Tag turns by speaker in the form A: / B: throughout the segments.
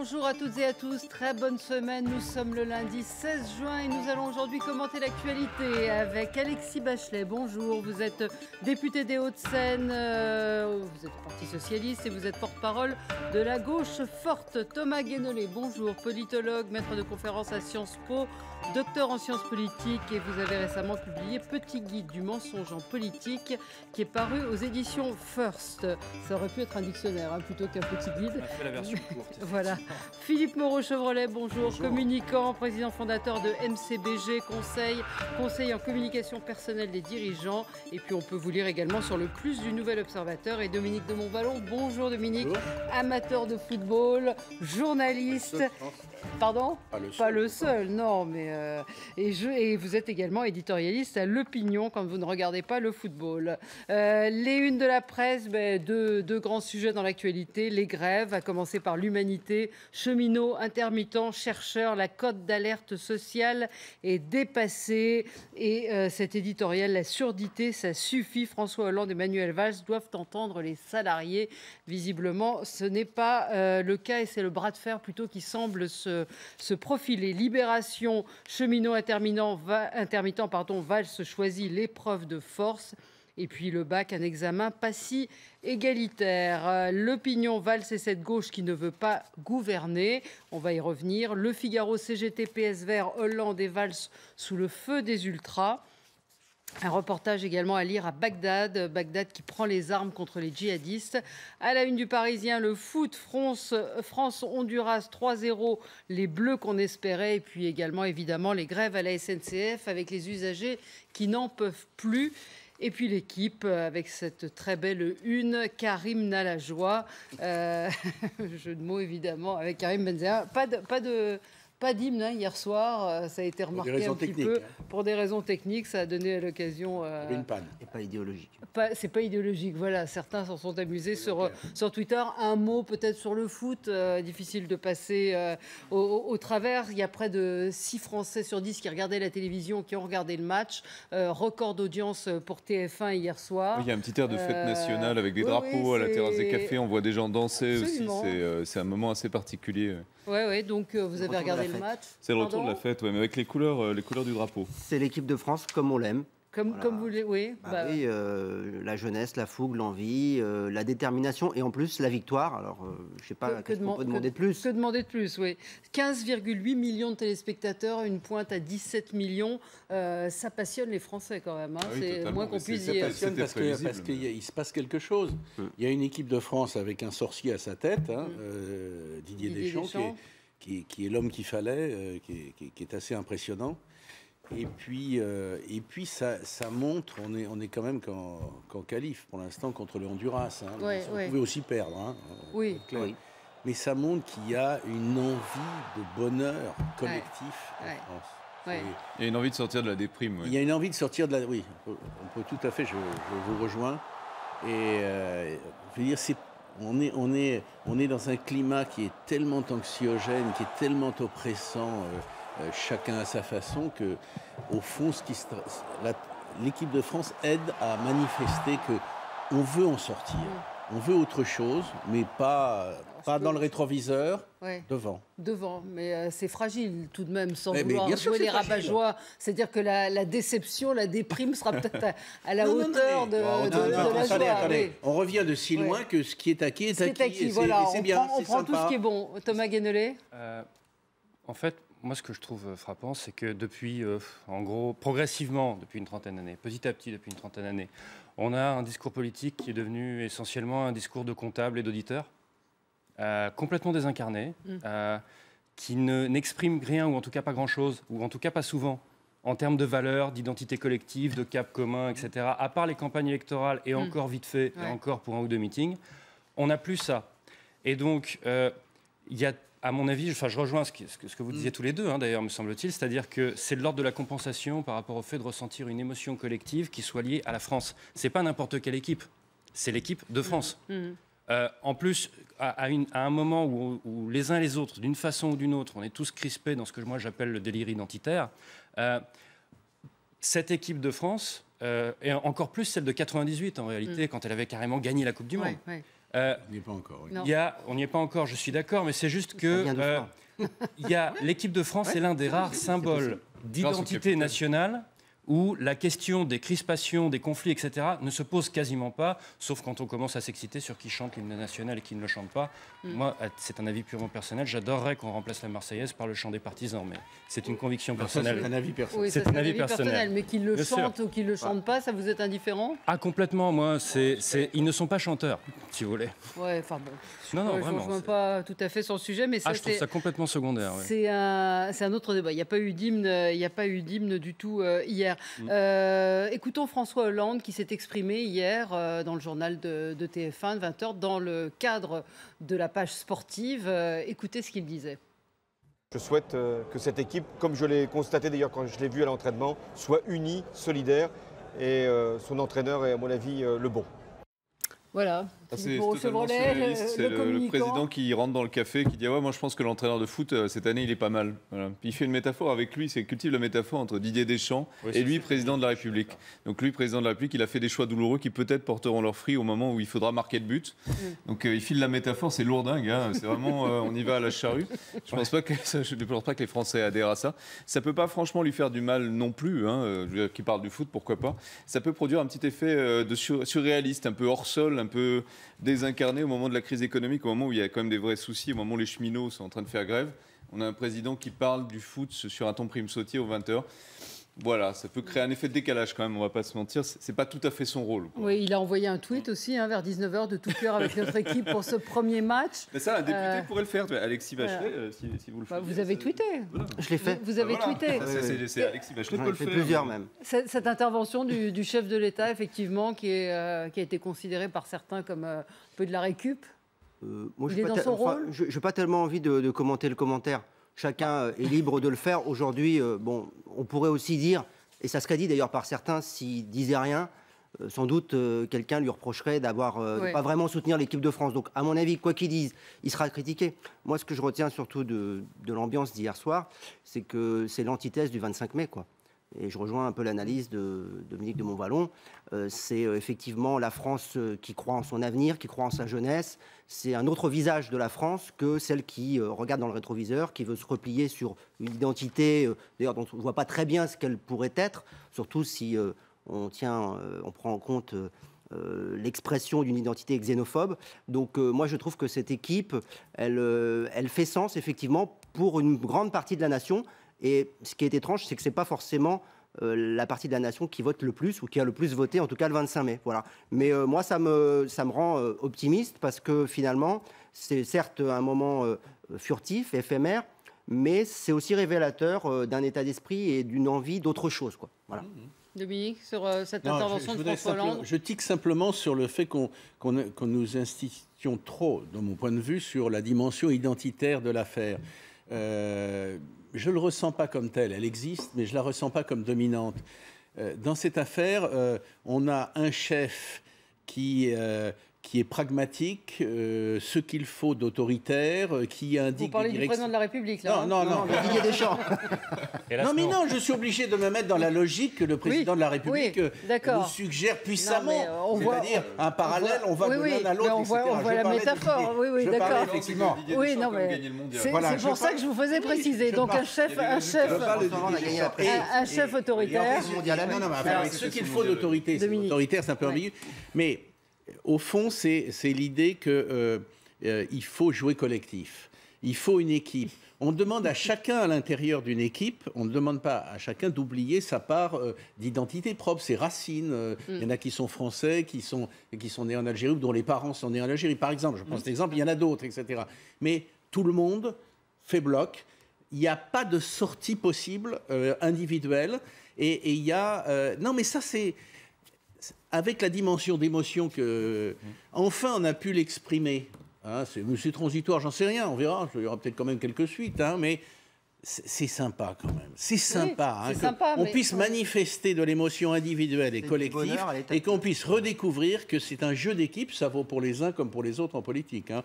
A: Bonjour à toutes et à tous, très bonne semaine. Nous sommes le lundi 16 juin et nous allons aujourd'hui commenter l'actualité avec Alexis Bachelet. Bonjour, vous êtes député des Hauts-de-Seine, vous êtes au Parti Socialiste et vous êtes porte-parole de la gauche forte. Thomas Guénolé, bonjour, politologue, maître de conférence à Sciences Po, docteur en sciences politiques et vous avez récemment publié Petit guide du mensonge en politique qui est paru aux éditions First. Ça aurait pu être un dictionnaire plutôt qu'un petit guide.
B: On a fait la version courte.
A: Voilà. Philippe Moreau-Chevrolet, bonjour. Communicant, président fondateur de MCBG, conseil en communication personnelle des dirigeants. Et puis on peut vous lire également sur le Plus du Nouvel Observateur. Et Dominique de Montvalon, bonjour Dominique. Bonjour. Amateur de football, journaliste. Pardon ? Pas le seul, non. Mais et vous êtes également éditorialiste à L'Opinion quand vous ne regardez pas le football. Les unes de la presse, deux grands sujets dans l'actualité. Les grèves, à commencer par l'Humanité, cheminots, intermittents, chercheurs, la cote d'alerte sociale est dépassée. Et cet éditorial, la surdité, ça suffit. François Hollande et Manuel Valls doivent entendre les salariés. Visiblement, ce n'est pas le cas et c'est le bras de fer plutôt qui semble se profiler. Libération, cheminots, intermittents, Valls choisit l'épreuve de force. Et puis le bac, un examen pas si égalitaire. L'Opinion, Valls et cette gauche qui ne veut pas gouverner. On va y revenir. Le Figaro, CGT, PS Vert, Hollande et Valls sous le feu des ultras. Un reportage également à lire à Bagdad. Bagdad qui prend les armes contre les djihadistes. À la une du Parisien, le foot, France-Honduras 3-0. Les Bleus qu'on espérait. Et puis également, évidemment, les grèves à la SNCF avec les usagers qui n'en peuvent plus. Et puis l'équipe avec cette très belle une, Karim Nalajoie. Jeu de mots évidemment avec Karim Benzema. Pas d'hymne hier soir, ça a été remarqué un petit peu. Pour des raisons techniques, ça a donné l'occasion...
C: une panne.
D: Et pas idéologique.
A: C'est pas idéologique, voilà. Certains s'en sont amusés sur Twitter. Un mot peut-être sur le foot, difficile de passer au travers. Il y a près de 6 Français sur 10 qui regardaient la télévision, qui ont regardé le match. Record d'audience pour TF1 hier soir.
B: Il y a un petit air de fête nationale avec des drapeaux à la terrasse des cafés. On voit des gens danser. Absolument. Aussi. C'est un moment assez particulier.
A: Oui, donc vous avez regardé le match.
B: C'est le retour de la fête, mais avec les couleurs du drapeau.
D: C'est l'équipe de France comme on l'aime.
A: Comme vous voulez, oui.
D: Oui, la jeunesse, la fougue, l'envie, la détermination et en plus la victoire. Alors, je ne sais pas, qu'est-ce qu'on peut demander de plus ?
A: Que demander de plus, oui. 15,8 millions de téléspectateurs, une pointe à 17 millions. Ça passionne les Français quand même.
B: Ah oui,
A: c'est
B: totalement.
A: moins qu'on puisse dire.
C: Ça passionne parce qu'il se passe quelque chose. Il y a une équipe de France avec un sorcier à sa tête, Didier Deschamps. Qui est l'homme qu'il fallait, qui est assez impressionnant. Et puis ça montre, on est quand même qu'en qualif pour l'instant contre le Honduras. On pouvait aussi perdre.
A: Oui.
C: Mais ça montre qu'il y a une envie de bonheur collectif en France.
A: Ouais.
B: Il y a une envie de sortir de la déprime.
C: Il y a une envie de sortir de la... Oui, on peut tout à fait, je vous rejoins. Et je veux dire, on est dans un climat qui est tellement anxiogène, qui est tellement oppressant, chacun à sa façon, que au fond, l'équipe de France aide à manifester qu'on veut en sortir. On veut autre chose, mais pas dans le rétroviseur, devant.
A: Devant, mais c'est fragile tout de même, sans vouloir jouer les rabat-joie. C'est-à-dire que la déception, la déprime sera peut-être à la hauteur de la joie.
C: Attendez. On revient de si loin que ce qui est acquis est acquis.
A: Voilà,
C: c'est bien,
A: on prend tout ce qui est bon. Thomas Guénolé.
E: En fait, moi, ce que je trouve frappant, c'est que depuis, en gros, progressivement, depuis une trentaine d'années, petit à petit, depuis une trentaine d'années, on a un discours politique qui est devenu essentiellement un discours de comptable et d'auditeur, complètement désincarné, qui n'exprime rien, ou en tout cas pas grand-chose, ou en tout cas pas souvent, en termes de valeurs, d'identité collective, de cap commun, etc. À part les campagnes électorales, et encore vite fait, et encore pour un ou deux meetings, on n'a plus ça. Et donc, il y a... À mon avis, je rejoins ce que vous disiez tous les deux, d'ailleurs, me semble-t-il, c'est-à-dire que c'est de l'ordre de la compensation par rapport au fait de ressentir une émotion collective qui soit liée à la France. C'est pas n'importe quelle équipe, c'est l'équipe de France. En plus, à un moment où les uns les autres, d'une façon ou d'une autre, on est tous crispés dans ce que moi j'appelle le délire identitaire, cette équipe de France, et encore plus celle de 98 en réalité, quand elle avait carrément gagné la Coupe du Monde,
C: On n'y est pas encore. Oui.
E: On n'y est pas encore, je suis d'accord, mais c'est juste que l'équipe de France est l'un des rares symboles d'identité nationale où la question des crispations, des conflits, etc. ne se pose quasiment pas, sauf quand on commence à s'exciter sur qui chante l'hymne national et qui ne le chante pas. Moi, c'est un avis purement personnel, j'adorerais qu'on remplace la Marseillaise par le chant des partisans, mais c'est une conviction personnelle.
C: C'est un avis personnel.
A: Oui, c'est un avis personnel. Mais qu'ils le chantent ou qu'ils ne le chantent pas, ça vous est indifférent?
E: Ah, complètement, moi, ils ne sont pas chanteurs, si vous voulez.
A: Ouais, enfin bon.
E: Non,
A: vraiment.
E: Je ne
A: rejoins pas tout à fait sur le sujet, mais ça,
E: je trouve ça complètement secondaire. Ouais.
A: C'est un autre débat. Il n'y a pas eu d'hymne du tout hier. Écoutons François Hollande qui s'est exprimé hier dans le journal de TF1 de 20h dans le cadre de la page sportive. Écoutez ce qu'il disait.
F: Je souhaite que cette équipe, comme je l'ai constaté d'ailleurs quand je l'ai vu à l'entraînement, soit unie, solidaire et son entraîneur est à mon avis le bon.
A: Voilà.
B: C'est totalement surréaliste. C'est le président qui rentre dans le café qui dit ah ouais, moi je pense que l'entraîneur de foot cette année il est pas mal. Voilà. Puis il fait une métaphore avec lui, c'est cultive la métaphore entre Didier Deschamps et lui président de la République. Donc lui président de la République, il a fait des choix douloureux qui peut-être porteront leurs fruits au moment où il faudra marquer le but. Donc il file la métaphore, c'est lourdingue. Hein. C'est vraiment on y va à la charrue. Je pense pas que les Français adhèrent à ça. Ça peut pas franchement lui faire du mal non plus. Hein. Je veux dire, qui parle du foot, pourquoi pas. Ça peut produire un petit effet de surréaliste, un peu hors sol, un peu désincarné au moment de la crise économique, au moment où il y a quand même des vrais soucis, au moment où les cheminots sont en train de faire grève. On a un président qui parle du foot sur un ton prime sautier aux 20h. Voilà, ça peut créer un effet de décalage quand même, on ne va pas se mentir. C'est pas tout à fait son rôle. Quoi.
A: Oui, il a envoyé un tweet aussi vers 19h de tout cœur avec notre équipe pour ce premier match.
B: Mais ça, un député pourrait le faire. Alexis Bachelet, si vous le faites.
A: Vous avez tweeté.
B: Voilà.
D: Je l'ai fait.
A: Vous avez tweeté.
B: C'est Alexis Bachelet qui peut le faire.
D: Plusieurs même.
A: Cette intervention du chef de l'État, effectivement, qui a été considérée par certains comme un peu de la récup.
D: Moi,
A: il est dans son rôle.
D: Je n'ai pas tellement envie de commenter le commentaire. Chacun est libre de le faire. Aujourd'hui, on pourrait aussi dire, et ça serait dit d'ailleurs par certains, s'il disait rien, sans doute quelqu'un lui reprocherait de pas vraiment soutenir l'équipe de France. Donc, à mon avis, quoi qu'il dise, il sera critiqué. Moi, ce que je retiens surtout de l'ambiance d'hier soir, c'est que c'est l'antithèse du 25 mai, quoi. Et je rejoins un peu l'analyse de Dominique de Montvalon. C'est effectivement la France qui croit en son avenir, qui croit en sa jeunesse. C'est un autre visage de la France que celle qui regarde dans le rétroviseur, qui veut se replier sur une identité, d'ailleurs dont on ne voit pas très bien ce qu'elle pourrait être, surtout si on prend en compte l'expression d'une identité xénophobe. Donc moi je trouve que cette équipe, elle fait sens effectivement pour une grande partie de la nation. Et ce qui est étrange, c'est que ce n'est pas forcément la partie de la nation qui vote le plus ou qui a le plus voté, en tout cas le 25 mai. Voilà. Mais moi, ça me rend optimiste parce que finalement, c'est certes un moment furtif, éphémère, mais c'est aussi révélateur d'un état d'esprit et d'une envie d'autre chose, quoi. Voilà.
A: Dominique, sur cette intervention de François Hollande.
C: Je tique simplement sur le fait qu'on nous instituions trop, de mon point de vue, sur la dimension identitaire de l'affaire. Je ne le ressens pas comme tel, elle existe, mais je ne la ressens pas comme dominante. Dans cette affaire, on a un chef qui est pragmatique, ce qu'il faut d'autoritaire, qui indique...
A: Vous parlez du président de la République, là?
C: Non.
D: Didier Deschamps.
C: Non, je suis obligé de me mettre dans la logique que le président de la République nous suggère puissamment. C'est-à-dire, un parallèle, on va de l'un à l'autre, etc.
A: On voit la métaphore. Oui, d'accord.
C: Effectivement.
A: Oui, non, mais c'est pour ça que je vous faisais préciser. Donc, un chef autoritaire.
C: Avec ce qu'il faut d'autorité. Autoritaire, c'est un peu ambigu. Mais... au fond, c'est l'idée qu'il faut jouer collectif. Il faut une équipe. On demande à chacun à l'intérieur d'une équipe, on ne demande pas à chacun d'oublier sa part d'identité propre, ses racines. Il y en a qui sont français, qui sont nés en Algérie, ou dont les parents sont nés en Algérie, par exemple. Je prends cet exemple, il y en a d'autres, etc. Mais tout le monde fait bloc. Il n'y a pas de sortie possible individuelle. Et il y a... non, mais ça, c'est... avec la dimension d'émotion que, enfin, on a pu l'exprimer. Hein, c'est transitoire, j'en sais rien, on verra. Il y aura peut-être quand même quelques suites, hein, mais c'est sympa quand même. C'est sympa, qu'on puisse manifester de l'émotion individuelle et collective, et qu'on puisse redécouvrir que c'est un jeu d'équipe, ça vaut pour les uns comme pour les autres en politique, hein,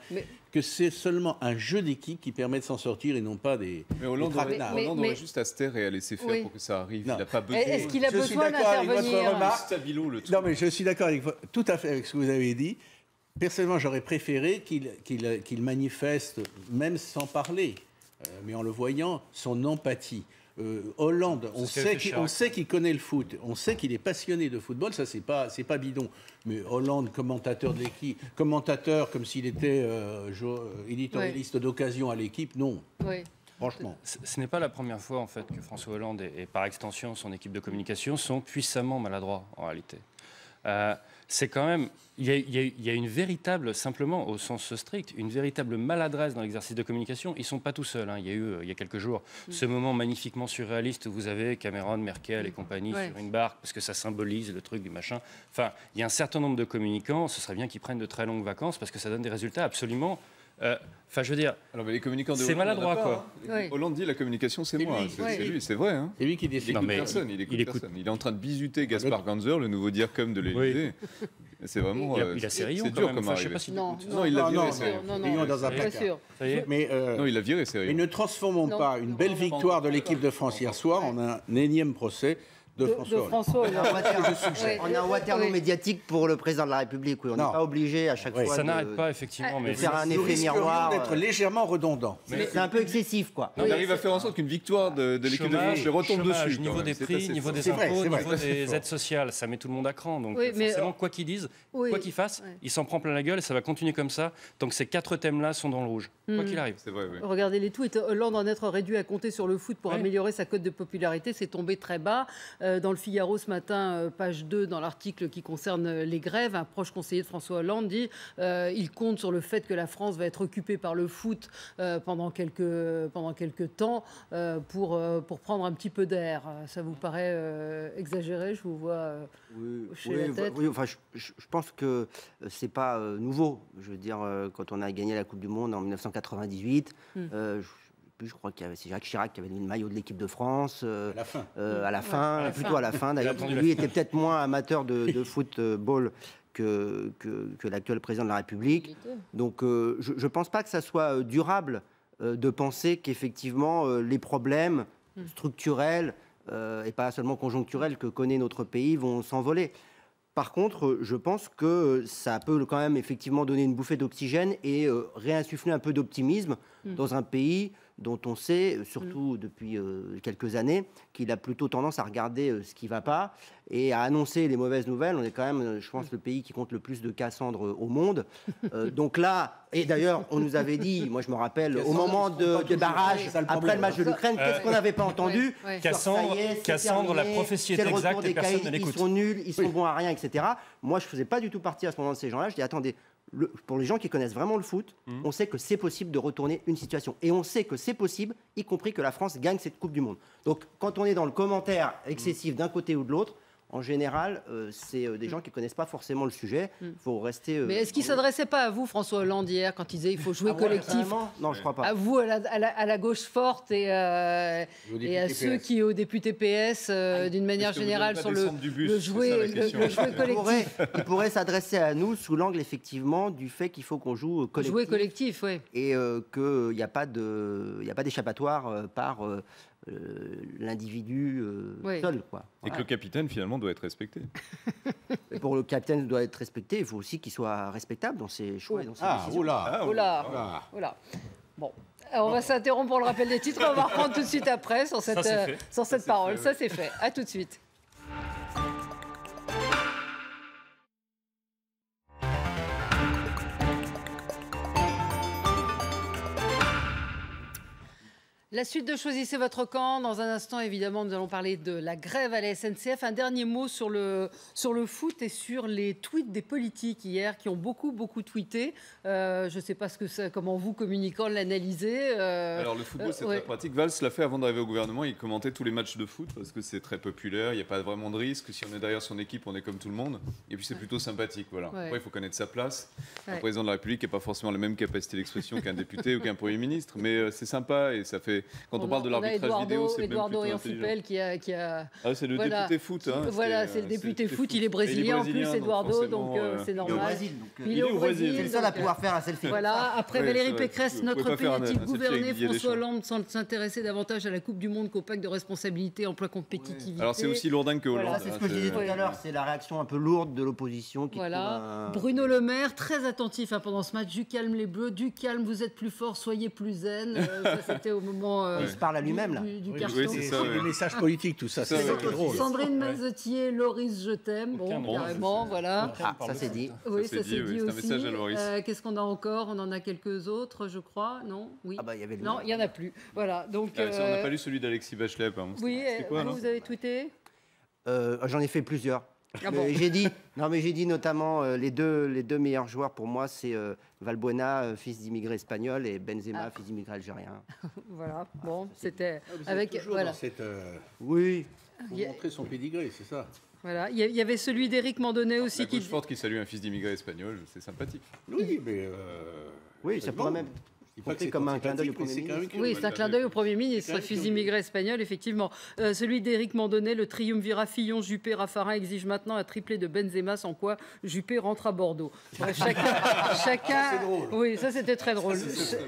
C: que c'est seulement un jeu d'équipe qui permet de s'en sortir et non pas des...
B: Mais Hollande aurait juste à se taire et à laisser faire pour que ça arrive. Non. Il n'a pas besoin...
A: Est-ce qu'il a besoin d'intervenir?
C: Non, mais je suis d'accord tout à fait avec ce que vous avez dit. Personnellement, j'aurais préféré qu'il manifeste, même sans parler, mais en le voyant, son empathie. Hollande, on sait qu'il connaît le foot, on sait qu'il est passionné de football, ça c'est pas bidon. Mais Hollande, commentateur de l'équipe, commentateur comme s'il était éditorialiste d'occasion à l'équipe, non.
A: Oui.
C: Franchement.
E: Ce n'est pas la première fois en fait que François Hollande et par extension son équipe de communication sont puissamment maladroits en réalité. C'est quand même, il y a une véritable, simplement au sens strict, une véritable maladresse dans l'exercice de communication. Ils ne sont pas tout seuls. Il y a eu, il y a quelques jours, ce moment magnifiquement surréaliste où vous avez Cameron, Merkel et compagnie sur une barque, parce que ça symbolise le truc du machin. Enfin, il y a un certain nombre de communicants, ce serait bien qu'ils prennent de très longues vacances, parce que ça donne des résultats absolument... Enfin, je veux dire,
B: alors, mais les communicants de
E: c'est maladroit, quoi.
B: Hollande dit la communication, c'est moi. C'est lui, c'est vrai. Hein.
C: C'est lui qui décide.
B: Il écoute personne. Il est en train de bisuter Gaspard Ganzer, le nouveau DIRCOM de l'Élysée. C'est vraiment.
E: Il a Sérillon,
B: c'est dur
E: même.
B: comme
E: Enfin, je sais pas si
B: non, il l'a viré.
C: Non, dans un placard.
B: Non, il l'a viré, Sérillon.
C: Mais ne transformons pas une belle victoire de l'équipe de France hier soir en un énième procès de François Hollande.
D: On a un Waterloo médiatique pour le président de la République. Oui. On n'est pas obligé à chaque fois
E: ça n'arrête pas, effectivement.
D: de faire un effet miroir.
C: D'être légèrement redondant.
D: C'est un peu excessif, quoi.
B: On arrive à faire en sorte qu'une victoire de l'équipe de France retombe dessus.
E: Niveau des prix, niveau des impôts, niveau des aides sociales, ça met tout le monde à cran. Donc forcément, quoi qu'ils disent, quoi qu'ils fassent, il s'en prend plein la gueule et ça va continuer comme ça. tant que ces 4 thèmes-là sont dans le rouge, quoi qu'il arrive.
B: C'est vrai, oui.
A: Regardez les tweets. Hollande en être réduit à compter sur le foot pour améliorer sa cote de popularité, c'est tombé très bas. Dans le Figaro ce matin, page 2, dans l'article qui concerne les grèves, un proche conseiller de François Hollande dit il compte sur le fait que la France va être occupée par le foot pendant quelques temps pour prendre un petit peu d'air. Ça vous paraît exagéré? Je vous vois hocher la tête.
D: Oui, enfin, je pense que c'est pas nouveau. Je veux dire, quand on a gagné la Coupe du Monde en 1998, je crois qu'il y avait c'est Jacques Chirac qui avait donné le maillot de l'équipe de France à la fin, plutôt à la fin d'ailleurs. Lui était peut-être moins amateur de football que l'actuel président de la République. Donc je ne pense pas que ça soit durable de penser qu'effectivement les problèmes structurels et pas seulement conjoncturels que connaît notre pays vont s'envoler. Par contre, je pense que ça peut quand même effectivement donner une bouffée d'oxygène et réinsuffler un peu d'optimisme dans un pays dont on sait, surtout depuis quelques années, qu'il a plutôt tendance à regarder ce qui ne va pas et à annoncer les mauvaises nouvelles. On est quand même, je pense, le pays qui compte le plus de Cassandre au monde. Donc là, et d'ailleurs, on nous avait dit, moi je me rappelle, au moment du barrage, après le match de l'Ukraine, qu'est-ce qu'on n'avait pas entendu?
E: Cassandre, la prophétie est exacte et personne ne l'écoute.
D: Ils sont nuls, ils sont bons à rien, etc. Moi, je ne faisais pas du tout partie à ce moment de ces gens-là. Je dis, attendez, pour les gens qui connaissent vraiment le foot, on sait que c'est possible de retourner une situation. Et on sait que c'est possible, y compris que la France gagne cette Coupe du Monde. Donc, quand on est dans le commentaire excessif d'un côté ou de l'autre, en général, c'est des gens qui ne connaissent pas forcément le sujet. Il faut rester...
A: Mais est-ce qu'il ne s'adressait pas à vous, François Hollande, hier, quand il disait qu'il faut jouer collectif?
D: Non, je ne crois pas.
A: À vous, à la gauche forte et à ceux qui, aux députés PS, d'une manière générale, sur le jouer collectif.
D: Il pourrait s'adresser à nous sous l'angle, effectivement, du fait qu'il faut qu'on joue collectif.
A: Jouer collectif, oui.
D: Et qu'il n'y a pas d'échappatoire par... l'individu seul, quoi.
B: Et que le capitaine, finalement, doit être respecté.
D: Et pour le capitaine doit être respecté, il faut aussi qu'il soit respectable dans ses choix et dans ses décisions.
A: Oula. Bon, on va s'interrompre pour le rappel des titres. On va reprendre tout de suite après sur cette parole. Ça, c'est fait. À tout de suite. La suite de Choisissez votre camp. Dans un instant, évidemment, nous allons parler de la grève à la SNCF. Un dernier mot sur le foot et sur les tweets des politiques hier qui ont beaucoup tweeté. Je ne sais pas comment vous, communicants, l'analysez.
B: Alors le football, c'est très pratique. Valls l'a fait avant d'arriver au gouvernement. Il commentait tous les matchs de foot parce que c'est très populaire. Il n'y a pas vraiment de risque. Si on est derrière son équipe, on est comme tout le monde. Et puis c'est plutôt sympathique. Voilà. Après, il faut connaître sa place. Un président de la République n'a pas forcément la même capacité d'expression qu'un député ou qu'un Premier ministre. Mais c'est sympa et ça fait Quand on parle de l'arbitrage vidéo, c'est même plutôt
A: intelligent. Qui a...
B: Ah, c'est le député foot. Hein,
A: voilà, c'est le député foot. Il est brésilien en plus, Eduardo, donc c'est normal.
D: Il est au Brésil. C'est le seul à pouvoir faire un selfie.
A: Voilà. Après Valérie Pécresse, notre pays est-il gouverné? François Hollande semble s'intéresser davantage à la Coupe du Monde qu'au pacte de responsabilité, emploi, compétitivité.
B: Alors c'est aussi lourdingue que Hollande.
D: C'est ce que je disais tout à l'heure. C'est la réaction un peu lourde de l'opposition.
A: Voilà. Bruno Le Maire, très attentif pendant ce match. Du calme les Bleus, du calme, vous êtes plus forts, soyez plus zen. Ça, c'était au moment.
D: Il se parle à lui-même, là.
A: Du carton.
C: Oui, c'est le message politique, tout ça. C'est drôle.
A: Sandrine Mazetier, Loris, je t'aime. Bon, carrément, voilà.
D: Ça c'est dit.
A: Oui, ça s'est dit aussi.
B: C'est un message à Loris.
A: Qu'est-ce qu'on a encore? On en a quelques autres, je crois. Non? Oui.
D: Ah bah, y avait
A: non, il n'y en a plus. Voilà. Donc,
B: on n'a pas lu celui d'Alexis Bachelet.
A: Oui, vous avez tweeté?
D: J'en ai fait plusieurs.
A: Ah bon.
D: J'ai dit notamment les deux meilleurs joueurs pour moi, c'est Valbuena, fils d'immigré espagnol, et Benzema, fils d'immigré algérien.
A: Voilà. Bon, c'était avec
C: voilà. Cette,
D: oui.
C: Pour montrer son pédigré, c'est ça.
A: Voilà. Il y avait celui d'Éric Mandonnet aussi
B: qui forte qui salue un fils d'immigré espagnol, c'est sympathique.
C: Oui, mais
D: oui, ça pourrait même. C'est comme un clin d'œil au Premier ministre.
A: Oui, c'est un clin d'œil au Premier ministre, fils d'immigré espagnol, effectivement. Celui d'Éric Mandonnet, le triumvirat Fillon, Juppé, Raffarin exige maintenant un triplé de Benzema, sans quoi Juppé rentre à Bordeaux. Chacun oui, ça c'était très drôle.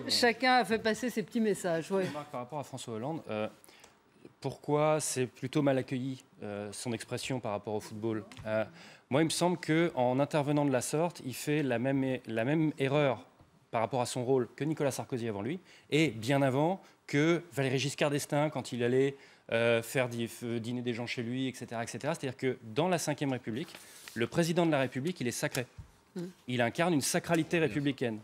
A: Chacun a fait passer ses petits messages. Ouais.
E: Par rapport à François Hollande, pourquoi c'est plutôt mal accueilli, son expression par rapport au football? Moi, il me semble qu'en intervenant de la sorte, il fait la même erreur par rapport à son rôle que Nicolas Sarkozy avant lui, et bien avant que Valéry Giscard d'Estaing quand il allait faire dîner des gens chez lui, etc. etc. C'est-à-dire que dans la Ve République, le président de la République, il est sacré. Il incarne une sacralité républicaine.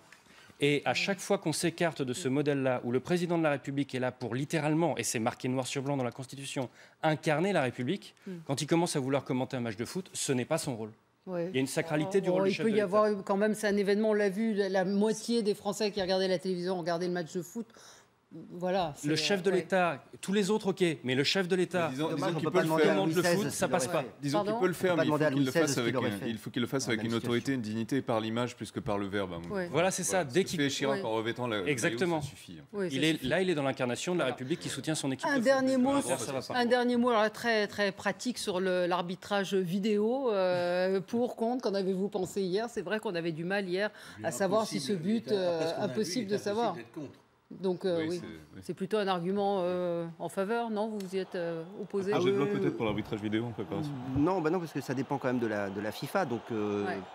E: Et à chaque fois qu'on s'écarte de ce modèle-là, où le président de la République est là pour littéralement, et c'est marqué noir sur blanc dans la Constitution, incarner la République, quand il commence à vouloir commenter un match de foot, ce n'est pas son rôle.
A: Ouais.
E: Il y a une sacralité du rôle du chef de l'État.
A: Il peut y avoir quand même, c'est un événement, on l'a vu, la moitié des Français qui regardaient la télévision regardaient le match de foot. Voilà,
E: le chef de l'État, tous les autres, ok, mais le chef de l'État,
B: disons qu'il peut le faire.
E: Le foot, ça passe pas.
B: Disons qu'il peut le faire, mais il faut qu'il le fasse avec une autorité, une dignité, par l'image plus que par le verbe.
E: Voilà, c'est ça. Dès qu'il
B: fait Chirac en revêtant la
E: exactement,
B: ça suffit.
E: Il est dans l'incarnation de la République qui soutient son équipe.
A: Un dernier mot, alors très très pratique sur l'arbitrage vidéo. Pour, contre, qu'en avez-vous pensé hier? C'est vrai qu'on avait du mal hier à savoir si ce but impossible de savoir. Donc oui, c'est plutôt un argument en faveur, non? Vous y êtes opposé?
B: J'ai de voix peut-être pour l'arbitrage vidéo en préparation.
D: Non, parce que ça dépend quand même de la FIFA. Donc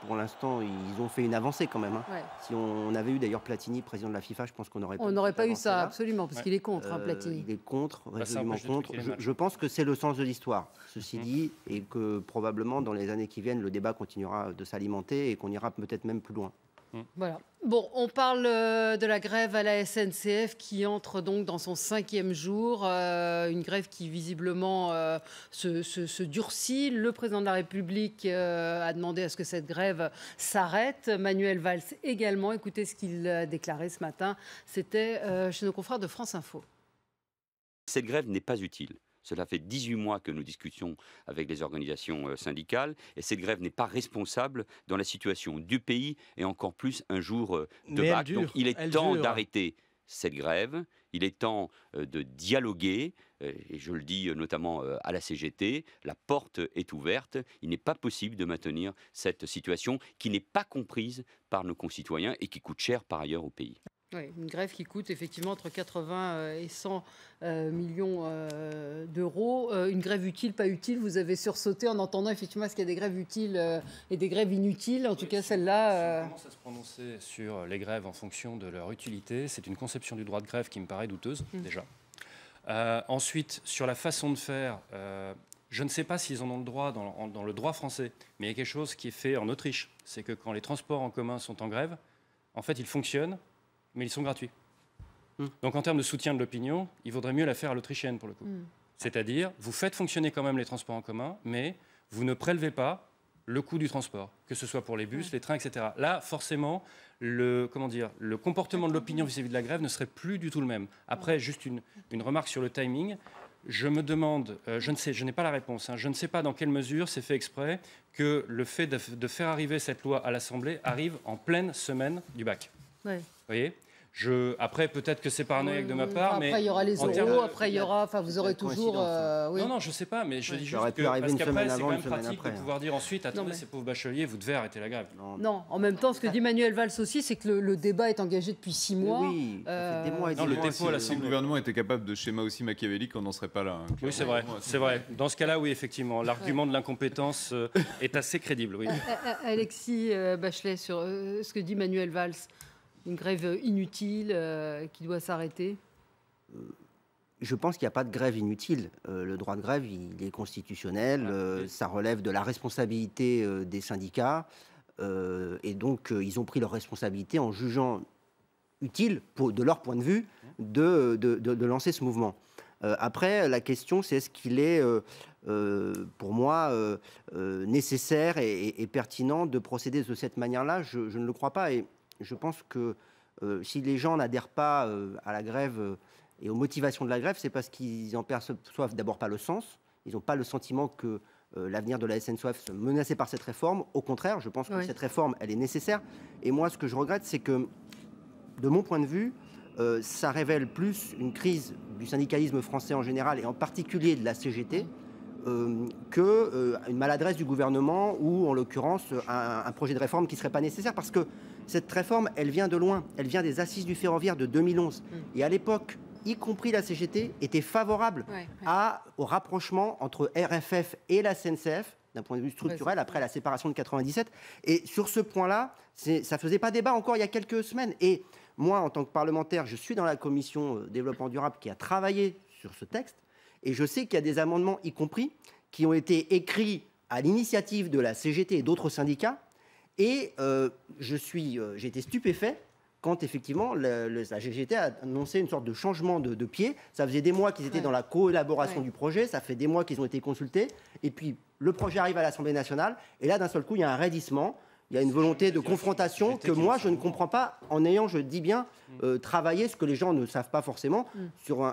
D: pour l'instant, ils ont fait une avancée quand même. Hein. Ouais. Si on avait eu d'ailleurs Platini, président de la FIFA, je pense qu'on n'aurait pas
A: eu ça, absolument, parce qu'il est contre, Platini.
D: Il est contre, résolument contre. Je pense que c'est le sens de l'histoire, ceci dit, et que probablement dans les années qui viennent, le débat continuera de s'alimenter et qu'on ira peut-être même plus loin.
A: Voilà. Bon, on parle de la grève à la SNCF qui entre donc dans son 5e jour. Une grève qui visiblement se durcit. Le président de la République a demandé à ce que cette grève s'arrête. Manuel Valls également. Écoutez ce qu'il a déclaré ce matin. C'était chez nos confrères de France Info.
G: Cette grève n'est pas utile. Cela fait 18 mois que nous discutions avec les organisations syndicales et cette grève n'est pas responsable dans la situation du pays et encore plus un jour de bac. Donc il est temps d'arrêter cette grève, il est temps de dialoguer et je le dis notamment à la CGT, la porte est ouverte. Il n'est pas possible de maintenir cette situation qui n'est pas comprise par nos concitoyens et qui coûte cher par ailleurs au pays.
A: Oui, une grève qui coûte effectivement entre 80 et 100 millions d'euros. Une grève utile, pas utile, vous avez sursauté en entendant effectivement est-ce qu'il y a des grèves utiles et des grèves inutiles. En tout cas, celle-là...
E: Si on commence à se prononcer sur les grèves en fonction de leur utilité, c'est une conception du droit de grève qui me paraît douteuse, déjà. Ensuite, sur la façon de faire... je ne sais pas s'ils en ont le droit dans le droit français, mais il y a quelque chose qui est fait en Autriche. C'est que quand les transports en commun sont en grève, en fait, ils fonctionnent, mais ils sont gratuits. Donc en termes de soutien de l'opinion, il vaudrait mieux la faire à l'autrichienne pour le coup. C'est-à-dire, vous faites fonctionner quand même les transports en commun, mais vous ne prélevez pas le coût du transport, que ce soit pour les bus, les trains, etc. Là, forcément, le comportement de l'opinion vis-à-vis de la grève ne serait plus du tout le même. Après, juste une remarque sur le timing. Je me demande, je n'ai pas la réponse, je ne sais pas dans quelle mesure c'est fait exprès que le fait de faire arriver cette loi à l'Assemblée arrive en pleine semaine du bac.
A: Ouais.
E: Vous voyez ? Après, peut-être que c'est paranoïaque de ma part, mais...
A: Après, il y aura les euros, après, il y aura... Enfin, vous aurez toujours...
E: Oui. Non, je ne sais pas, mais je dis juste que... Parce qu'après, c'est quand même pratique de pouvoir dire ensuite, attendez, ces pauvres bacheliers, vous devez arrêter la grève.
A: Non, en même temps, ce que dit Manuel Valls aussi, c'est que le débat est engagé depuis 6 mois.
D: Oui, ça fait des mois et des mois.
B: Si le gouvernement était capable de schéma aussi machiavélique, on n'en serait pas là.
E: Oui, c'est vrai. C'est vrai. Dans ce cas-là, oui, effectivement, l'argument de l'incompétence est assez crédible. Oui.
A: Alexis Bachelet, sur ce que dit Manuel Valls. Une grève inutile qui doit s'arrêter?
D: Je pense qu'il n'y a pas de grève inutile. Le droit de grève, il est constitutionnel. Ça relève de la responsabilité des syndicats. Et donc, ils ont pris leur responsabilité en jugeant utile, de leur point de vue, de lancer ce mouvement. Après, la question, c'est est-ce qu'il est, pour moi, nécessaire et pertinent de procéder de cette manière-là? Je ne le crois pas. Et je pense que si les gens n'adhèrent pas à la grève et aux motivations de la grève, c'est parce qu'ils n'en perçoivent d'abord pas le sens. Ils n'ont pas le sentiment que l'avenir de la SNCF soit menacé par cette réforme. Au contraire, je pense que cette réforme, elle est nécessaire. Et moi, ce que je regrette, c'est que, de mon point de vue, ça révèle plus une crise du syndicalisme français en général, et en particulier de la CGT, qu'une maladresse du gouvernement ou, en l'occurrence, un projet de réforme qui ne serait pas nécessaire. Parce que cette réforme, elle vient de loin. Elle vient des assises du ferroviaire de 2011. Et à l'époque, y compris la CGT, était favorable au rapprochement entre RFF et la SNCF, d'un point de vue structurel, après la séparation de 97. Et sur ce point-là, ça ne faisait pas débat encore il y a quelques semaines. Et moi, en tant que parlementaire, je suis dans la commission développement durable qui a travaillé sur ce texte. Et je sais qu'il y a des amendements, y compris, qui ont été écrits à l'initiative de la CGT et d'autres syndicats. Et j'ai été stupéfait quand, effectivement, la CGT a annoncé une sorte de changement de pied. Ça faisait des mois qu'ils étaient dans la coélaboration du projet, ça fait des mois qu'ils ont été consultés. Et puis, le projet arrive à l'Assemblée nationale. Et là, d'un seul coup, il y a un raidissement. Il y a une volonté de confrontation que moi, je ne comprends pas en ayant, je dis bien, travaillé, ce que les gens ne savent pas forcément.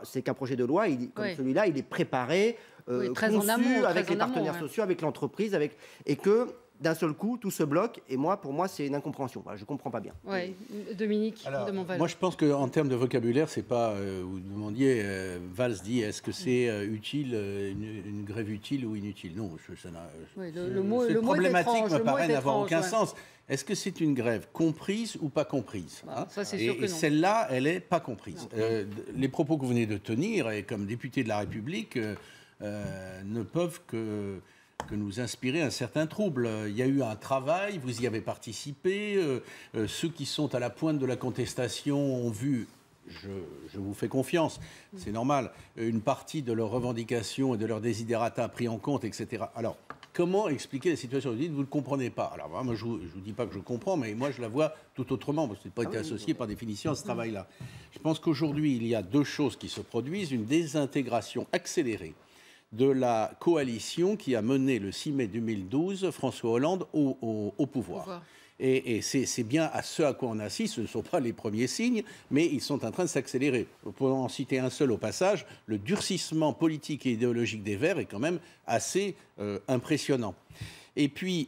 D: C'est qu'un projet de loi, comme celui-là, il est préparé, conçu avec les partenaires sociaux, avec l'entreprise, et que d'un seul coup, tout se bloque. Et pour moi, c'est une incompréhension. Voilà, je ne comprends pas bien.
A: Oui, Dominique de Montval.
C: Moi, je pense qu'en termes de vocabulaire, c'est pas... vous demandiez, Valls dit, est-ce que c'est utile, une grève utile ou inutile? Non, cette problématique me paraît n'avoir aucun sens. Est-ce que c'est une grève comprise ou pas comprise?
A: Ça, c'est sûr que non.
C: Et celle-là, elle n'est pas comprise. Les propos que vous venez de tenir, et comme député de la République, ne peuvent que nous inspirer un certain trouble. Il y a eu un travail, vous y avez participé, ceux qui sont à la pointe de la contestation ont vu, je vous fais confiance, c'est normal, une partie de leurs revendications et de leurs desiderata pris en compte, etc. Alors, comment expliquer la situation? Vous dites, vous ne le comprenez pas. Alors, moi, je ne vous dis pas que je comprends, mais moi, je la vois tout autrement, parce que je n'ai pas été associé par définition à ce travail-là. Je pense qu'aujourd'hui, il y a deux choses qui se produisent. Une désintégration accélérée de la coalition qui a mené le 6 mai 2012 François Hollande au pouvoir. Et c'est bien à ce à quoi on assiste. Ce ne sont pas les premiers signes, mais ils sont en train de s'accélérer. Pour en citer un seul au passage, le durcissement politique et idéologique des Verts est quand même assez impressionnant. Et puis,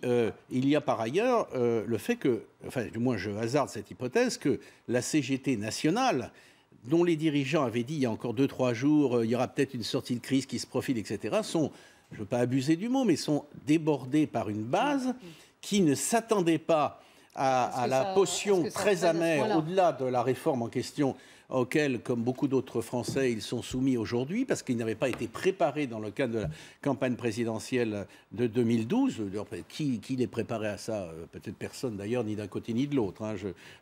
C: il y a par ailleurs le fait que, enfin, du moins je hasarde cette hypothèse, que la CGT nationale, dont les dirigeants avaient dit il y a encore 2-3 jours, il y aura peut-être une sortie de crise qui se profile, etc., sont, je ne veux pas abuser du mot, mais sont débordés par une base qui ne s'attendait pas à la potion très amère, au-delà de la réforme en question, auquel, comme beaucoup d'autres Français, ils sont soumis aujourd'hui, parce qu'ils n'avaient pas été préparés dans le cadre de la campagne présidentielle de 2012. Qui les préparait à ça? Peut-être personne d'ailleurs, ni d'un côté ni de l'autre.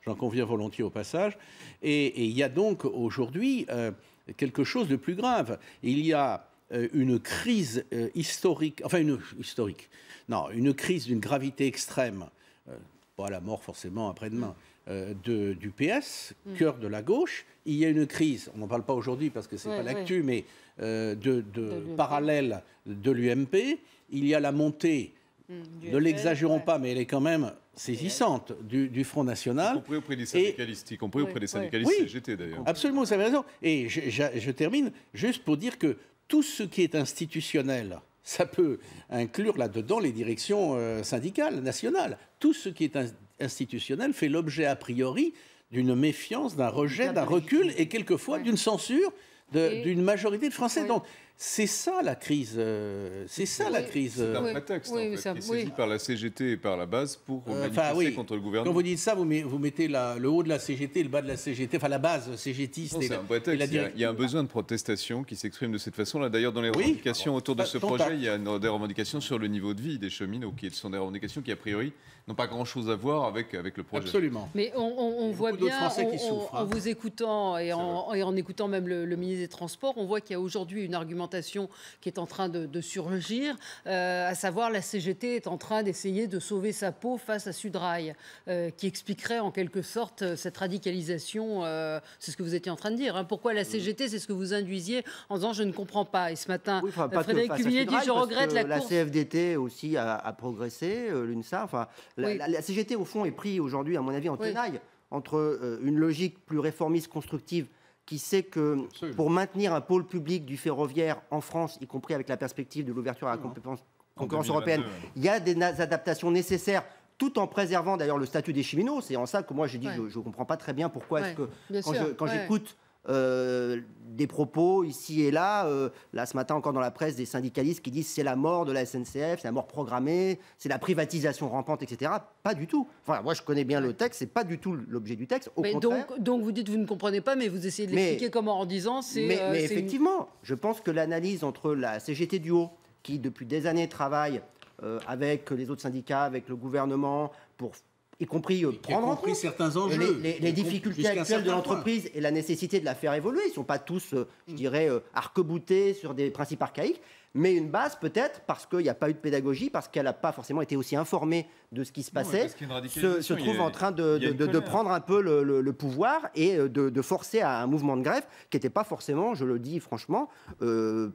C: J'en conviens volontiers au passage. Et il y a donc aujourd'hui quelque chose de plus grave. Il y a une crise historique, une crise d'une gravité extrême, pas la mort forcément après-demain, du PS, cœur de la gauche. Il y a une crise, on n'en parle pas aujourd'hui parce que ce n'est pas l'actu, mais parallèle de l'UMP. Il y a la montée, ne l'exagérons pas, mais elle est quand même saisissante, du Front National.
B: Y compris auprès des syndicalistes, CGT d'ailleurs.
C: Absolument, vous avez raison. Et je termine juste pour dire que tout ce qui est institutionnel, ça peut inclure là-dedans les directions syndicales, nationales. Tout ce qui est institutionnel fait l'objet a priori d'une méfiance, d'un rejet, d'un recul et quelquefois d'une censure d'une majorité de Français. Donc, c'est ça la crise. C'est ça la crise.
B: C'est un prétexte en fait, qui est saisi par la CGT et par la base pour manifester contre le gouvernement.
C: Quand vous dites ça, vous mettez le haut de la CGT et le bas de la CGT, enfin la base CGTiste.
B: C'est un prétexte. Il y a un besoin de protestation qui s'exprime de cette façon-là. D'ailleurs, dans les revendications autour de ce projet, il y a des revendications sur le niveau de vie des cheminots, qui sont des revendications qui, a priori, n'ont pas grand-chose à voir avec le projet.
C: Absolument.
A: Mais on voit bien, en vous écoutant et en écoutant même le ministre des Transports, on voit qu'il y a aujourd'hui une argumentation qui est en train de surgir, à savoir la CGT est en train d'essayer de sauver sa peau face à Sudrail, qui expliquerait en quelque sorte cette radicalisation. C'est ce que vous étiez en train de dire. Hein. Pourquoi la CGT, c'est ce que vous induisiez en disant je ne comprends pas. Et ce matin, Frédéric Cuvillier dit je regrette la course.
D: La CFDT aussi a progressé, l'UNSA. Enfin, la CGT, au fond, est pris aujourd'hui, à mon avis, en tenaille entre une logique plus réformiste, constructive, qui sait que pour maintenir un pôle public du ferroviaire en France, y compris avec la perspective de l'ouverture à la concurrence européenne, il y a des adaptations nécessaires, tout en préservant d'ailleurs le statut des cheminots. C'est en ça que moi j'ai dit je ne comprends pas très bien pourquoi est-ce que quand j'écoute des propos ici et là, ce matin encore dans la presse, des syndicalistes qui disent c'est la mort de la SNCF, c'est la mort programmée, c'est la privatisation rampante, etc. Pas du tout. Enfin, moi je connais bien le texte, c'est pas du tout l'objet du texte. Au contraire.
A: Donc vous dites vous ne comprenez pas, mais vous essayez de l'expliquer comment en disant c'est.
D: Mais effectivement, je pense que l'analyse entre la CGT du Haut, qui depuis des années travaille avec les autres syndicats, avec le gouvernement, pour y compris prendre en compte
C: certains enjeux,
D: les difficultés actuelles de l'entreprise et la nécessité de la faire évoluer. Ils ne sont pas tous, je dirais, arc-boutés sur des principes archaïques, mais une base peut-être, parce qu'il n'y a pas eu de pédagogie, parce qu'elle n'a pas forcément été aussi informée de ce qui se passait, se trouve en train de prendre un peu le pouvoir et de forcer à un mouvement de grève qui n'était pas forcément, je le dis franchement,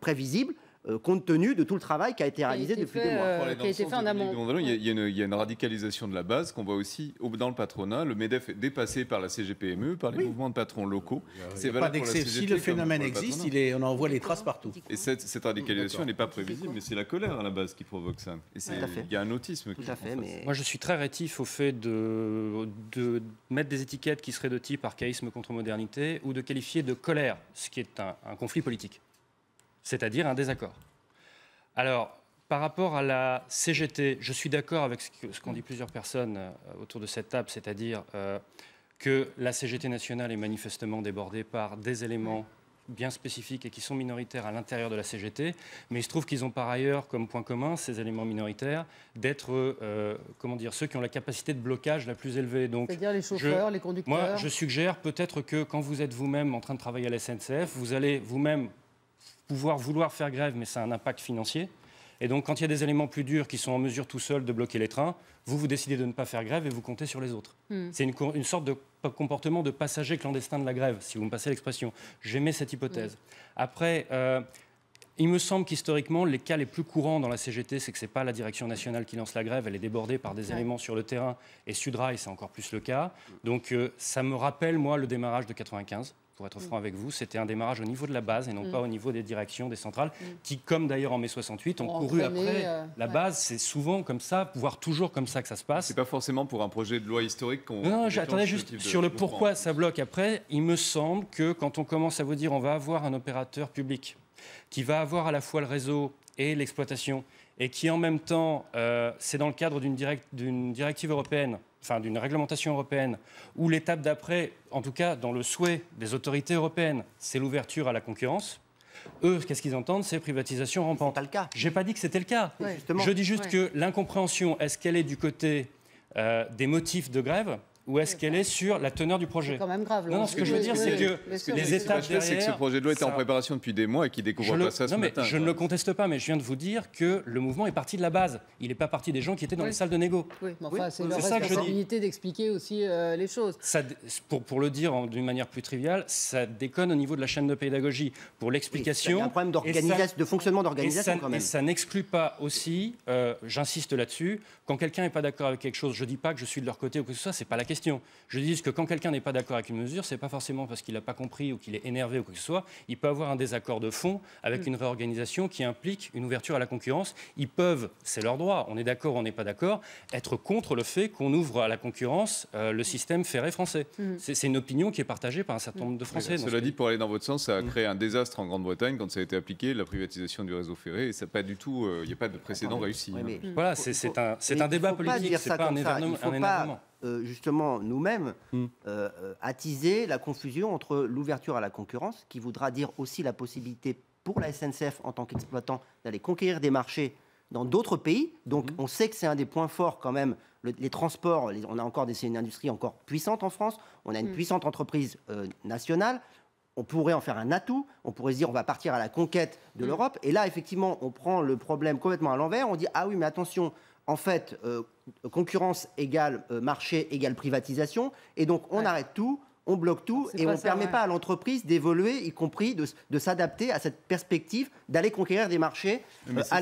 D: prévisible, compte tenu de tout le travail qui a été réalisé depuis des mois.
A: Qui a été fait en amont.
B: Il y a une radicalisation de la base qu'on voit aussi dans le patronat. Le MEDEF est dépassé par la CGPME, par les mouvements de patrons locaux.
C: C'est pas si le phénomène existe, on en voit les traces partout.
B: Et cette radicalisation n'est pas prévisible, mais c'est la colère à la base qui provoque ça. Et il y a un autisme.
D: Tout à fait. Mais...
E: Moi, je suis très rétif au fait de mettre des étiquettes qui seraient de type archaïsme contre modernité ou de qualifier de colère, ce qui est un conflit politique. C'est-à-dire un désaccord. Alors, par rapport à la CGT, je suis d'accord avec ce qu'ont dit plusieurs personnes autour de cette table, c'est-à-dire que la CGT nationale est manifestement débordée par des éléments bien spécifiques et qui sont minoritaires à l'intérieur de la CGT, mais il se trouve qu'ils ont par ailleurs comme point commun, ces éléments minoritaires, d'être ceux qui ont la capacité de blocage la plus élevée.
A: C'est-à-dire les chauffeurs, les conducteurs.
E: Moi, je suggère peut-être que quand vous êtes vous-même en train de travailler à la SNCF, vous allez vous-même vouloir faire grève, mais ça a un impact financier. Et donc, quand il y a des éléments plus durs qui sont en mesure tout seuls de bloquer les trains, vous décidez de ne pas faire grève et vous comptez sur les autres. C'est une sorte de comportement de passager clandestin de la grève, si vous me passez l'expression. J'aimais cette hypothèse. Après, il me semble qu'historiquement, les cas les plus courants dans la CGT, c'est que ce n'est pas la direction nationale qui lance la grève, elle est débordée par des éléments sur le terrain. Et Sudrail, c'est encore plus le cas. Donc, ça me rappelle, moi, le démarrage de 95. Pour être franc avec vous, c'était un démarrage au niveau de la base et non pas au niveau des directions, des centrales, qui, comme d'ailleurs en mai 68, ont couru après la base. C'est souvent comme ça, voire toujours comme ça que ça se passe.
B: C'est pas forcément pour un projet de loi historique qu'on...
E: Non, j'attendais juste sur le pourquoi ça bloque après. Il me semble que quand on commence à vous dire on va avoir un opérateur public qui va avoir à la fois le réseau et l'exploitation et qui en même temps, c'est dans le cadre d'une directive européenne, enfin d'une réglementation européenne, où l'étape d'après, en tout cas dans le souhait des autorités européennes, c'est l'ouverture à la concurrence. Eux, qu'est-ce qu'ils entendent? C'est privatisation rampante.
D: C'est pas le cas.
E: J'ai pas dit que c'était le cas. Je dis juste que l'incompréhension, est-ce qu'elle est du côté des motifs de grève ou est-ce qu'elle est sur la teneur du projet?
A: C'est quand même grave.
E: Non, ce que je veux dire, c'est que les étapes derrière...
B: C'est que ce projet de loi était en préparation depuis des mois et qu'il découvre pas ça ce matin.
E: Je ne le conteste pas, mais je viens de vous dire que le mouvement est parti de la base. Il n'est pas parti des gens qui étaient dans les salles de négo.
A: Oui, mais enfin, c'est leur responsabilité d'expliquer aussi les choses.
E: Ça, pour le dire d'une manière plus triviale, ça déconne au niveau de la chaîne de pédagogie. Pour l'explication...
D: Il y a un problème de fonctionnement d'organisation quand même.
E: Et ça n'exclut pas aussi, j'insiste là-dessus, quand quelqu'un n'est pas d'accord avec quelque chose, je ne dis pas que je suis de leur côté ou que ce soit, ce n'est pas la question. question. Je dis que quand quelqu'un n'est pas d'accord avec une mesure, c'est pas forcément parce qu'il n'a pas compris ou qu'il est énervé ou quoi que ce soit. Il peut avoir un désaccord de fond avec une réorganisation qui implique une ouverture à la concurrence. Ils peuvent, c'est leur droit, on est d'accord ou on n'est pas d'accord, être contre le fait qu'on ouvre à la concurrence le système ferré français. C'est une opinion qui est partagée par un certain nombre de Français.
B: Cela dit, pour aller dans votre sens, ça a créé un désastre en Grande-Bretagne quand ça a été appliqué, la privatisation du réseau ferré, et ça pas du tout, il n'y a pas de précédent réussi.
E: Voilà, c'est un débat politique, c'est pas un énervement.
D: Justement, nous-mêmes, attiser la confusion entre l'ouverture à la concurrence, qui voudra dire aussi la possibilité pour la SNCF en tant qu'exploitant d'aller conquérir des marchés dans d'autres pays. Donc on sait que c'est un des points forts quand même, les transports. On a encore une industrie encore puissante en France, on a une puissante entreprise nationale. On pourrait en faire un atout, on pourrait se dire on va partir à la conquête de l'Europe. Et là, effectivement, on prend le problème complètement à l'envers. On dit ah oui, mais attention, en fait, concurrence égale marché égale privatisation. Et donc on arrête tout, on bloque tout et on ne permet pas à l'entreprise d'évoluer, y compris de s'adapter à cette perspective d'aller conquérir des marchés à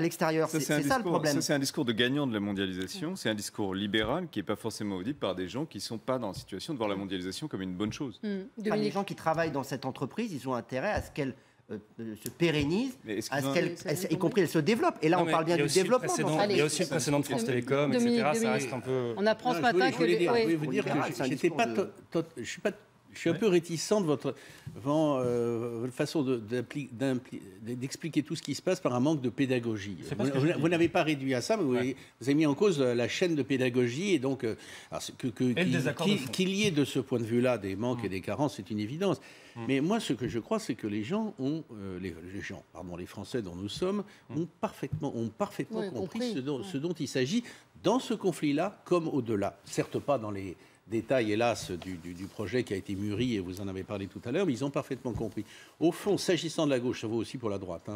D: l'extérieur. C'est ça le problème.
B: Ça, c'est un discours de gagnant de la mondialisation. C'est un discours libéral qui n'est pas forcément audible par des gens qui ne sont pas dans la situation de voir la mondialisation comme une bonne chose.
D: Les gens qui travaillent dans cette entreprise, ils ont intérêt à ce qu'elle se pérennise, y compris elle se développe. Et là, on parle bien du développement.
E: Il y a aussi le précédent de France Télécom, etc. Ça reste un peu...
A: On apprend ce matin que...
C: Je voulais vous dire que je suis un peu réticent de votre façon d'expliquer tout ce qui se passe par un manque de pédagogie. Vous n'avez pas réduit à ça, mais vous avez mis en cause la chaîne de pédagogie. Et donc, qu'il y ait de ce point de vue-là des manques et des carences, c'est une évidence. Mais moi, ce que je crois, c'est que les gens les Français dont nous sommes, ont parfaitement compris ce dont il s'agit dans ce conflit-là, comme au-delà. Certes pas dans les détails, hélas, du projet qui a été mûri, et vous en avez parlé tout à l'heure, mais ils ont parfaitement compris. Au fond, s'agissant de la gauche, ça vaut aussi pour la droite,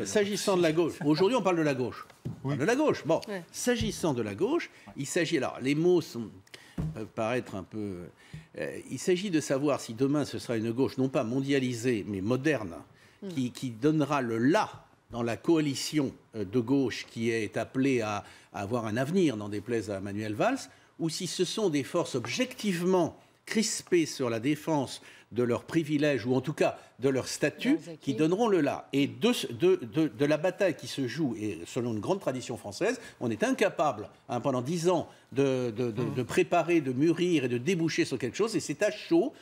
C: s'agissant de la gauche, aujourd'hui on parle de la gauche. De la gauche, bon. S'agissant de la gauche, il s'agit, alors les mots peuvent paraître un peu... il s'agit de savoir si demain ce sera une gauche, non pas mondialisée, mais moderne, qui donnera le là dans la coalition de gauche qui est appelée à avoir un avenir, n'en déplaise à Manuel Valls, ou si ce sont des forces objectivement crispées sur la défense de leurs privilèges, ou en tout cas de leur statut, qui donneront le là. Et de la bataille qui se joue, et selon une grande tradition française, on est incapable, pendant 10 ans, de préparer, de mûrir et de déboucher sur quelque chose, et c'est à chaud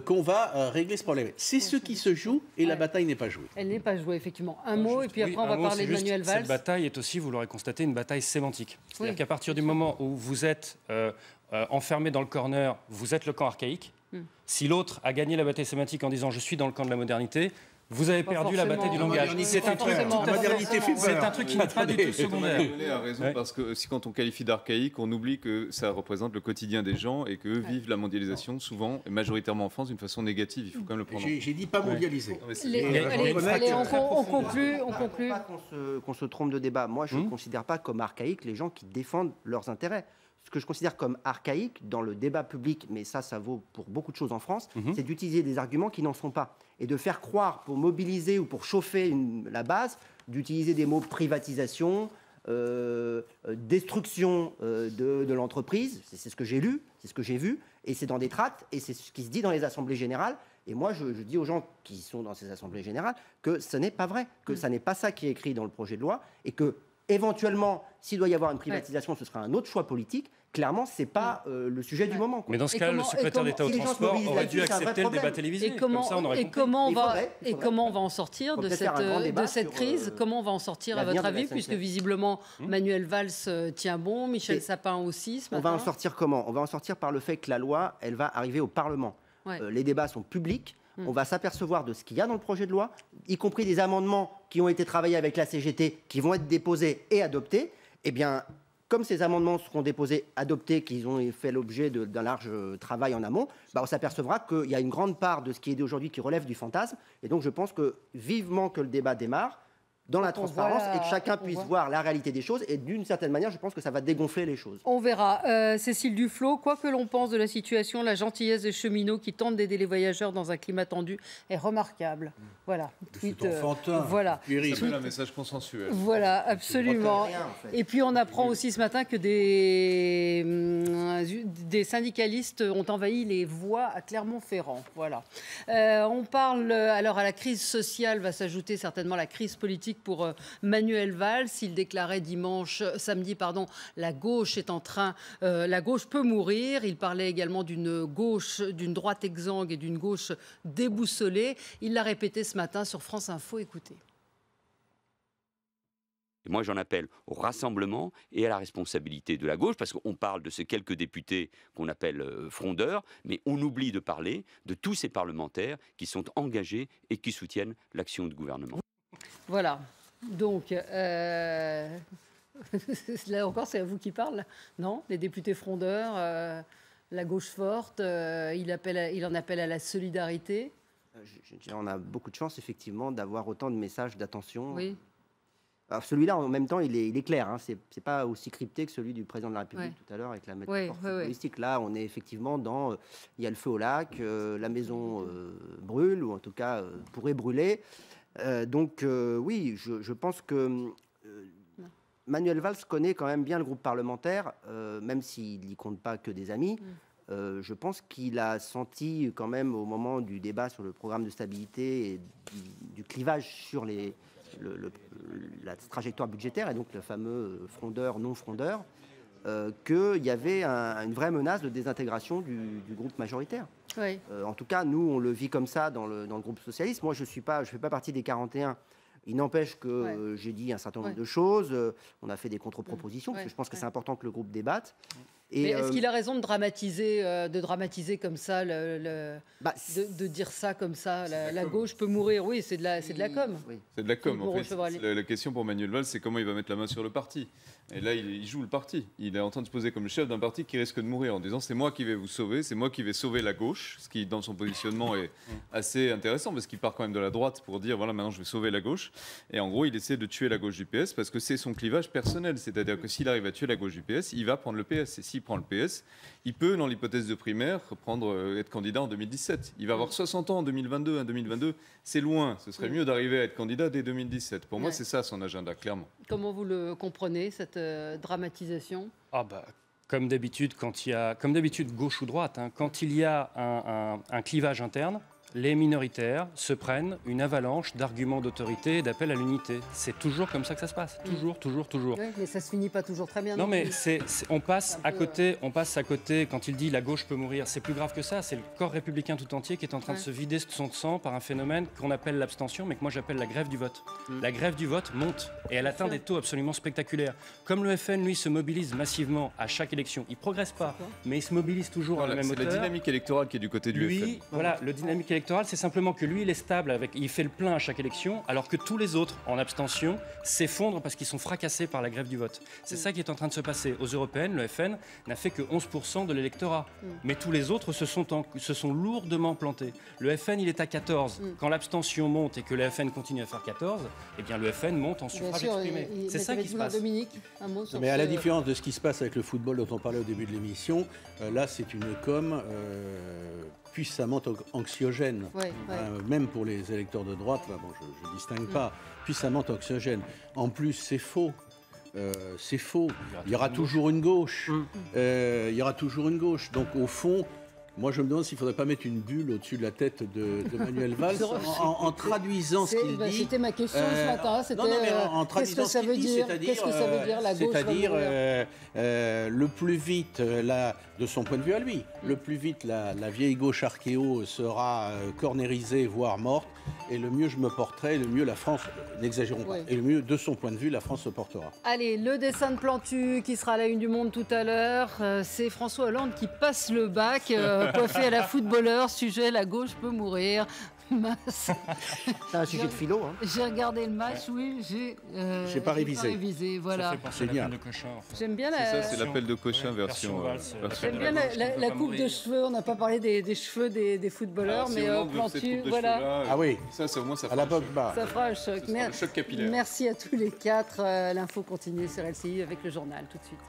C: qu'on va régler ce problème. C'est ce qui se joue, et la bataille n'est pas jouée.
A: Elle n'est pas jouée, effectivement. Un mot, et puis après on va parler de Manuel Valls.
E: Cette bataille est aussi, vous l'aurez constaté, une bataille sémantique. C'est-à-dire qu'à partir du moment où vous êtes enfermé dans le corner, vous êtes le camp archaïque. Si l'autre a gagné la bataille sémantique en disant « je suis dans le camp de la modernité », vous avez perdu la bataille du langage. C'est un truc qui n'est pas du tout secondaire.
B: A raison, parce que quand on qualifie d'archaïque, on oublie que ça représente le quotidien des gens et qu'eux vivent la mondialisation souvent, et majoritairement en France, d'une façon négative. Il faut quand même le prendre en compte.
C: J'ai dit pas mondialisé.
A: On conclut.
D: Pas qu'on se trompe de débat. Moi, je ne considère pas comme archaïque les gens qui défendent leurs intérêts. Ce que je considère comme archaïque dans le débat public, mais ça vaut pour beaucoup de choses en France, c'est d'utiliser des arguments qui n'en sont pas. Et de faire croire, pour mobiliser ou pour chauffer la base, d'utiliser des mots privatisation, destruction de l'entreprise. C'est ce que j'ai lu, c'est ce que j'ai vu, et c'est dans des tracts, et c'est ce qui se dit dans les assemblées générales. Et moi, je dis aux gens qui sont dans ces assemblées générales que ce n'est pas vrai, que ça n'est pas ça qui est écrit dans le projet de loi, et que éventuellement, s'il doit y avoir une privatisation, ce sera un autre choix politique. Clairement, ce n'est pas le sujet du moment.
E: Mais dans ce cas, le secrétaire d'État au transport aurait dû accepter le débat télévisé.
A: Et comment on va en sortir de cette crise? Comment on va en sortir, à votre avis? Puisque visiblement, Manuel Valls tient bon, Michel Sapin aussi ce matin.
D: On va en sortir comment? On va en sortir par le fait que la loi, elle va arriver au Parlement. Les débats sont publics. On va s'apercevoir de ce qu'il y a dans le projet de loi, y compris des amendements qui ont été travaillés avec la CGT, qui vont être déposés et adoptés. Eh bien, comme ces amendements seront déposés, adoptés, qu'ils ont fait l'objet d'un large travail en amont, on s'apercevra qu'il y a une grande part de ce qui est dit aujourd'hui qui relève du fantasme. Et donc, je pense que vivement que le débat démarre, dans la transparence et que chacun puisse voir la réalité des choses. Et d'une certaine manière, je pense que ça va dégonfler les choses.
A: On verra. Cécile Duflot, quoi que l'on pense de la situation, la gentillesse des cheminots qui tentent d'aider les voyageurs dans un climat tendu est remarquable. Voilà.
C: Tweet, enfantin.
A: Voilà.
B: Ça s'appelle un message consensuel.
A: Voilà, absolument. Rien, en fait. Et puis on apprend aussi ce matin que des syndicalistes ont envahi les voies à Clermont-Ferrand. Voilà. On parle alors à la crise sociale va s'ajouter certainement la crise politique pour Manuel Valls. Il déclarait samedi, la gauche est en train, la gauche peut mourir. Il parlait également d'une droite exsangue et d'une gauche déboussolée. Il l'a répété ce matin sur France Info. Écoutez.
G: Et moi, j'en appelle au rassemblement et à la responsabilité de la gauche, parce qu'on parle de ces quelques députés qu'on appelle frondeurs, mais on oublie de parler de tous ces parlementaires qui sont engagés et qui soutiennent l'action du gouvernement.
A: Voilà. Donc, là encore, c'est à vous qui parle, non? Les députés frondeurs, la gauche forte, il en appelle à la solidarité.
D: On a beaucoup de chance, effectivement, d'avoir autant de messages d'attention.
A: Oui.
D: Alors celui-là, en même temps, il est clair. Hein, c'est pas aussi crypté que celui du président de la République tout à l'heure avec la métaphore footballistique. Là, on est effectivement dans... il y a le feu au lac, la maison brûle, ou en tout cas pourrait brûler. Oui, je pense que Manuel Valls connaît quand même bien le groupe parlementaire, même s'il n'y compte pas que des amis. Je pense qu'il a senti quand même au moment du débat sur le programme de stabilité et du clivage sur la trajectoire budgétaire, et donc le fameux frondeur, non-frondeur, qu'il y avait une vraie menace de désintégration du groupe majoritaire.
A: Oui.
D: En tout cas, nous, on le vit comme ça dans le groupe socialiste. Moi, je fais pas partie des 41. Il n'empêche que j'ai dit un certain nombre de choses. On a fait des contre-propositions, parce que je pense que c'est important que le groupe débatte.
A: Mais est-ce qu'il a raison de dramatiser comme ça, de dire ça comme ça, la gauche peut mourir? Oui, c'est de la com.
B: Oui. C'est de la com. En fait, la question pour Manuel Valls, c'est comment il va mettre la main sur le parti. Et là, il joue le parti. Il est en train de se poser comme le chef d'un parti qui risque de mourir en disant c'est moi qui vais vous sauver, c'est moi qui vais sauver la gauche, ce qui, dans son positionnement, est assez intéressant parce qu'il part quand même de la droite pour dire voilà, maintenant je vais sauver la gauche. Et en gros, il essaie de tuer la gauche du PS parce que c'est son clivage personnel. C'est-à-dire que s'il arrive à tuer la gauche du PS, il va prendre le PS. Et s'il prend le PS, il peut, dans l'hypothèse de primaire, être candidat en 2017. Il va avoir 60 ans en 2022. En 2022, c'est loin. Ce serait mieux d'arriver à être candidat dès 2017. Pour moi, c'est ça son agenda, clairement.
A: Comment vous le comprenez, cette dramatisation?
E: Comme d'habitude, gauche ou droite, quand il y a un clivage interne, les minoritaires se prennent une avalanche d'arguments d'autorité et d'appel à l'unité. C'est toujours comme ça que ça se passe. Toujours.
A: Oui, mais ça se finit pas toujours très bien.
E: Non, mais on passe à côté. Quand il dit la gauche peut mourir, c'est plus grave que ça. C'est le corps républicain tout entier qui est en train de se vider de son sang par un phénomène qu'on appelle l'abstention, mais que moi j'appelle la grève du vote. La grève du vote monte et elle atteint des taux absolument spectaculaires. Comme le FN, lui, se mobilise massivement à chaque élection, il progresse pas, mais il se mobilise toujours à la même hauteur.
B: C'est la dynamique électorale qui est du côté du FN.
E: Voilà, le dynamique électorale, c'est simplement que lui, il est stable, il fait le plein à chaque élection, alors que tous les autres, en abstention, s'effondrent parce qu'ils sont fracassés par la grève du vote. C'est ça qui est en train de se passer. Aux européennes, le FN n'a fait que 11% de l'électorat. Mais tous les autres se sont lourdement plantés. Le FN, il est à 14. Quand l'abstention monte et que le FN continue à faire 14, eh bien le FN monte en suffrage exprimé. C'est ça qui se passe.
A: Dominique, un mot sur
C: à la différence de ce qui se passe avec le football dont on parlait au début de l'émission, là, c'est une com puissamment anxiogène, même pour les électeurs de droite, là, je ne distingue pas, puissamment anxiogène. En plus, c'est faux. C'est faux. Il y aura toujours une gauche. Donc, au fond, moi, je me demande s'il ne faudrait pas mettre une bulle au-dessus de la tête de Manuel Valls en traduisant ce qu'il dit.
A: C'était ma question ce matin. Qu'est-ce que ça veut dire? Qu'est-ce que ça veut dire, la gauche?
C: C'est-à-dire, le plus vite, de son point de vue à lui, le plus vite la vieille gauche archéo sera cornérisée, voire morte, et le mieux je me porterai, le mieux la France, n'exagérons pas, et le mieux de son point de vue, la France se portera.
A: Allez, le dessin de Plantu qui sera à la une du Monde tout à l'heure, c'est François Hollande qui passe le bac, coiffé à la footballeur, sujet la gauche peut mourir.
H: mince.
D: C'est un sujet de philo. Hein.
H: J'ai regardé le match, oui.
C: J'ai pas révisé.
H: Voilà.
C: C'est bien.
A: J'aime bien
B: c'est l'appel de Cochin version.
A: J'aime bien la coupe de cheveux. On n'a pas parlé des cheveux des footballeurs, mais Plantu, voilà.
C: Ah oui.
B: Ça, au moins, ça
C: à la Pogba.
A: Ça fera un choc.
B: Le choc capillaire.
A: Merci à tous les quatre. L'info continue sur LCI avec le journal tout de suite.